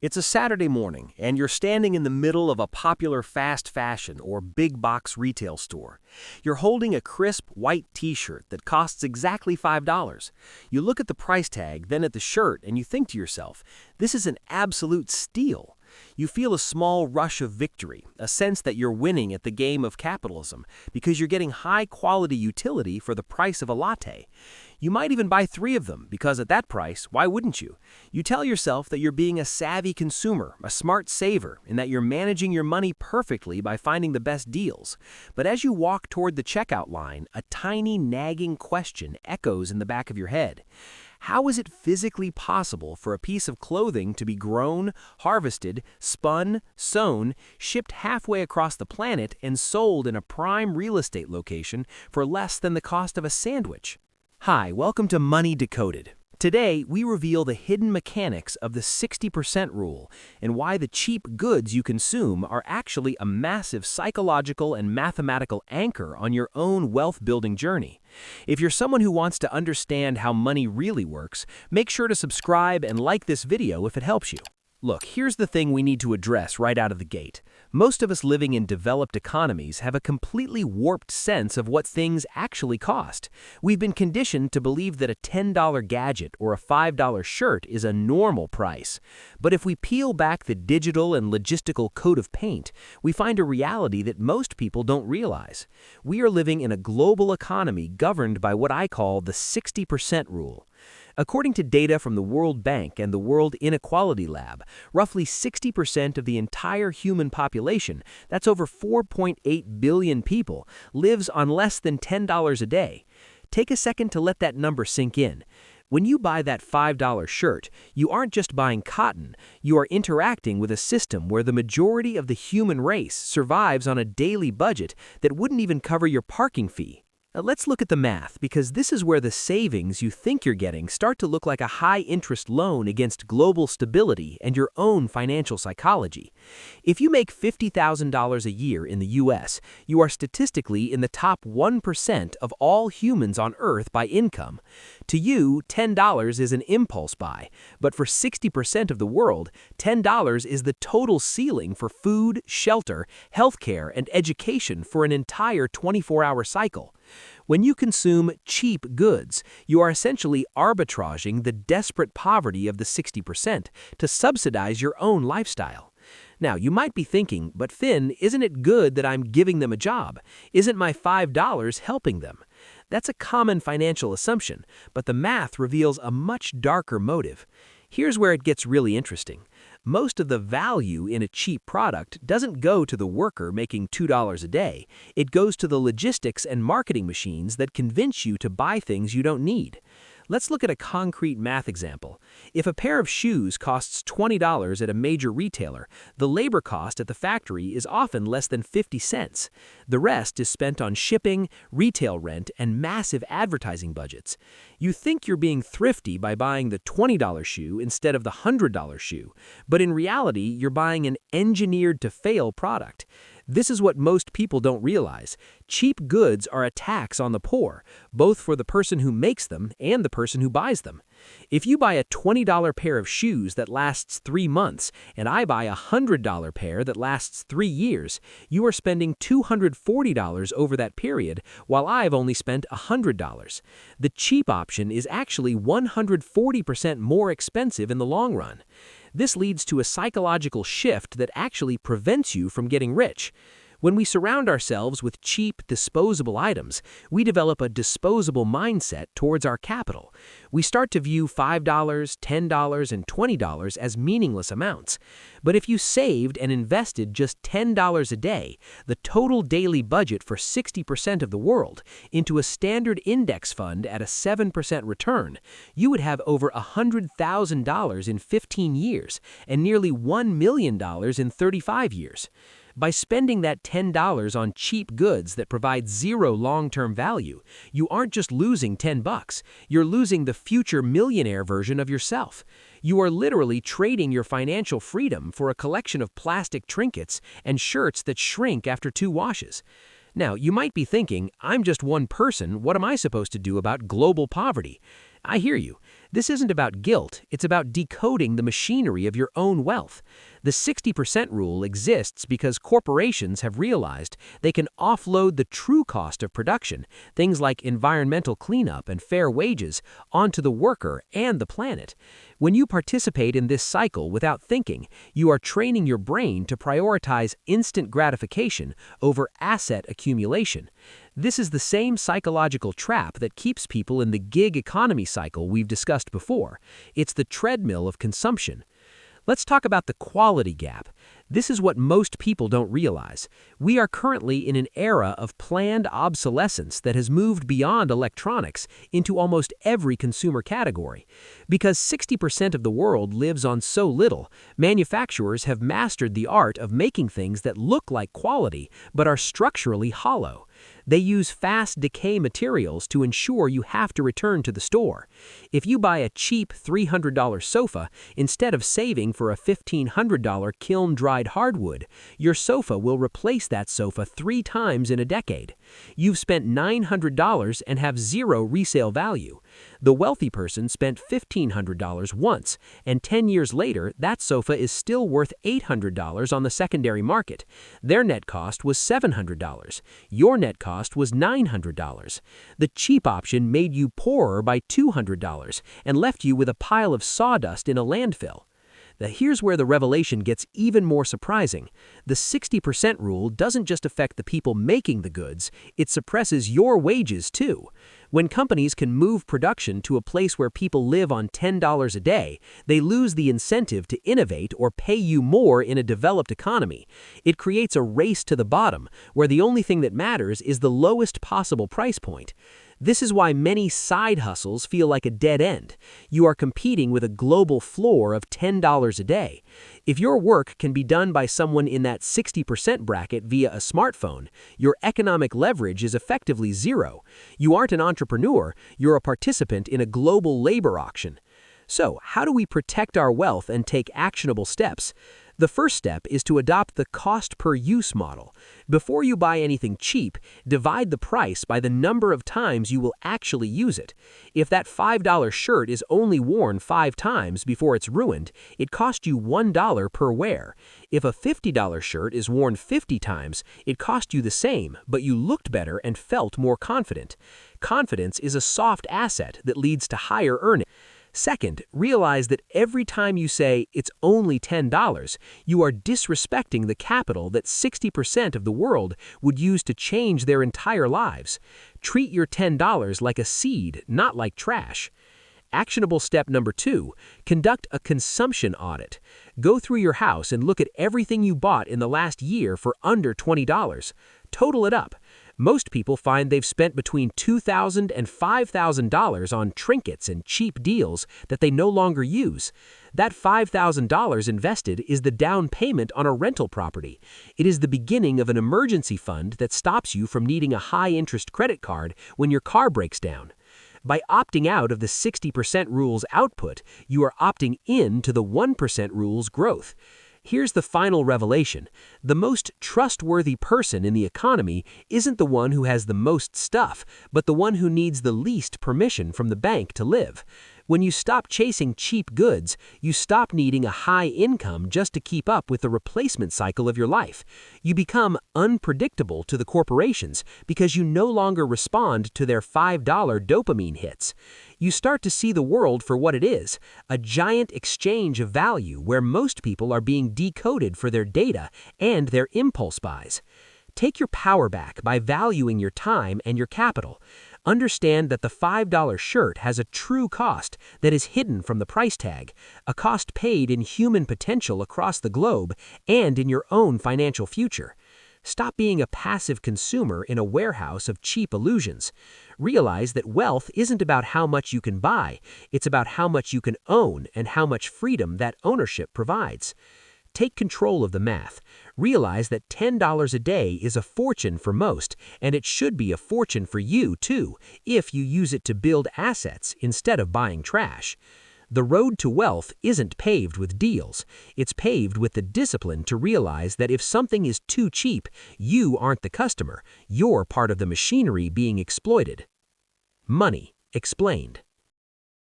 It's a Saturday morning, and you're standing in the middle of a popular fast fashion or big box retail store. You're holding a crisp white t-shirt that costs exactly $5. You look at the price tag, then at the shirt, and you think to yourself, this is an absolute steal. You feel a small rush of victory, a sense that you're winning at the game of capitalism, because you're getting high-quality utility for the price of a latte. You might even buy 3 of them, because at that price, why wouldn't you? You tell yourself that you're being a savvy consumer, a smart saver, and that you're managing your money perfectly by finding the best deals. But as you walk toward the checkout line, a tiny nagging question echoes in the back of your head. How is it physically possible for a piece of clothing to be grown, harvested, spun, sewn, shipped halfway across the planet, and sold in a prime real estate location for less than the cost of a sandwich? Hi, welcome to Money Decoded. Today, we reveal the hidden mechanics of the 60% rule and why the cheap goods you consume are actually a massive psychological and mathematical anchor on your own wealth-building journey. If you're someone who wants to understand how money really works, make sure to subscribe and like this video if it helps you. Look, here's the thing we need to address right out of the gate. Most of us living in developed economies have a completely warped sense of what things actually cost. We've been conditioned to believe that a $10 gadget or a $5 shirt is a normal price. But if we peel back the digital and logistical coat of paint, we find a reality that most people don't realize. We are living in a global economy governed by what I call the 60% rule. According to data from the World Bank and the World Inequality Lab, roughly 60% of the entire human population, that's over 4.8 billion people, lives on less than $10 a day. Take a second to let that number sink in. When you buy that $5 shirt, you aren't just buying cotton, you are interacting with a system where the majority of the human race survives on a daily budget that wouldn't even cover your parking fee. Let's look at the math, because this is where the savings you think you're getting start to look like a high-interest loan against global stability and your own financial psychology. If you make $50,000 a year in the US, you are statistically in the top 1% of all humans on Earth by income. To you, $10 is an impulse buy, but for 60% of the world, $10 is the total ceiling for food, shelter, healthcare, and education for an entire 24-hour cycle. When you consume cheap goods, you are essentially arbitraging the desperate poverty of the 60% to subsidize your own lifestyle. Now, you might be thinking, but Finn, isn't it good that I'm giving them a job? Isn't my $5 helping them? That's a common financial assumption, but the math reveals a much darker motive. Here's where it gets really interesting. Most of the value in a cheap product doesn't go to the worker making $2 a day. It goes to the logistics and marketing machines that convince you to buy things you don't need. Let's look at a concrete math example. If a pair of shoes costs $20 at a major retailer, the labor cost at the factory is often less than 50 cents. The rest is spent on shipping, retail rent, and massive advertising budgets. You think you're being thrifty by buying the $20 shoe instead of the $100 shoe, but in reality, you're buying an engineered-to-fail product. This is what most people don't realize. Cheap goods are a tax on the poor, both for the person who makes them and the person who buys them. If you buy a $20 pair of shoes that lasts 3 months, and I buy a $100 pair that lasts 3 years, you are spending $240 over that period, while I've only spent $100. The cheap option is actually 140% more expensive in the long run. This leads to a psychological shift that actually prevents you from getting rich. When we surround ourselves with cheap, disposable items, we develop a disposable mindset towards our capital. We start to view $5, $10, and $20 as meaningless amounts. But if you saved and invested just $10 a day, the total daily budget for 60% of the world, into a standard index fund at a 7% return, you would have over $100,000 in 15 years and nearly $1 million in 35 years. By spending that $10 on cheap goods that provide zero long-term value, you aren't just losing $10, you're losing the future millionaire version of yourself. You are literally trading your financial freedom for a collection of plastic trinkets and shirts that shrink after 2 washes. Now, you might be thinking, I'm just one person, what am I supposed to do about global poverty? I hear you. This isn't about guilt, it's about decoding the machinery of your own wealth. The 60% rule exists because corporations have realized they can offload the true cost of production, things like environmental cleanup and fair wages, onto the worker and the planet. When you participate in this cycle without thinking, you are training your brain to prioritize instant gratification over asset accumulation. This is the same psychological trap that keeps people in the gig economy cycle we've discussed before. It's the treadmill of consumption. Let's talk about the quality gap. This is what most people don't realize. We are currently in an era of planned obsolescence that has moved beyond electronics into almost every consumer category. Because 60% of the world lives on so little, manufacturers have mastered the art of making things that look like quality but are structurally hollow. They use fast decay materials to ensure you have to return to the store. If you buy a cheap $300 sofa instead of saving for a $1,500 kiln-dried hardwood, your sofa will replace that sofa 3 times in a decade. You've spent $900 and have zero resale value. The wealthy person spent $1,500 once, and 10 years later, that sofa is still worth $800 on the secondary market. Their net cost was $700. Your net cost was $900. The cheap option made you poorer by $200 and left you with a pile of sawdust in a landfill. Here's where the revelation gets even more surprising. The 60% rule doesn't just affect the people making the goods, it suppresses your wages too. When companies can move production to a place where people live on $10 a day, they lose the incentive to innovate or pay you more in a developed economy. It creates a race to the bottom, where the only thing that matters is the lowest possible price point. This is why many side hustles feel like a dead end. You are competing with a global floor of $10 a day. If your work can be done by someone in that 60% bracket via a smartphone, your economic leverage is effectively zero. You aren't an entrepreneur, you're a participant in a global labor auction. So, how do we protect our wealth and take actionable steps? The first step is to adopt the cost-per-use model. Before you buy anything cheap, divide the price by the number of times you will actually use it. If that $5 shirt is only worn 5 times before it's ruined, it cost you $1 per wear. If a $50 shirt is worn 50 times, it cost you the same, but you looked better and felt more confident. Confidence is a soft asset that leads to higher earnings. Second, realize that every time you say, "It's only $10, you are disrespecting the capital that 60% of the world would use to change their entire lives. Treat your $10 like a seed, not like trash. Actionable step number 2, conduct a consumption audit. Go through your house and look at everything you bought in the last year for under $20. Total it up. Most people find they've spent between $2,000 and $5,000 on trinkets and cheap deals that they no longer use. That $5,000 invested is the down payment on a rental property. It is the beginning of an emergency fund that stops you from needing a high-interest credit card when your car breaks down. By opting out of the 60% rule's output, you are opting in to the 1% rule's growth. Here's the final revelation. The most trustworthy person in the economy isn't the one who has the most stuff, but the one who needs the least permission from the bank to live. When you stop chasing cheap goods, you stop needing a high income just to keep up with the replacement cycle of your life. You become unpredictable to the corporations because you no longer respond to their $5 dopamine hits. You start to see the world for what it is, a giant exchange of value where most people are being decoded for their data and their impulse buys. Take your power back by valuing your time and your capital. Understand that the $5 shirt has a true cost that is hidden from the price tag, a cost paid in human potential across the globe and in your own financial future. Stop being a passive consumer in a warehouse of cheap illusions. Realize that wealth isn't about how much you can buy, it's about how much you can own and how much freedom that ownership provides. Take control of the math. Realize that $10 a day is a fortune for most, and it should be a fortune for you too, if you use it to build assets instead of buying trash. The road to wealth isn't paved with deals. It's paved with the discipline to realize that if something is too cheap, you aren't the customer. You're part of the machinery being exploited. Money Explained.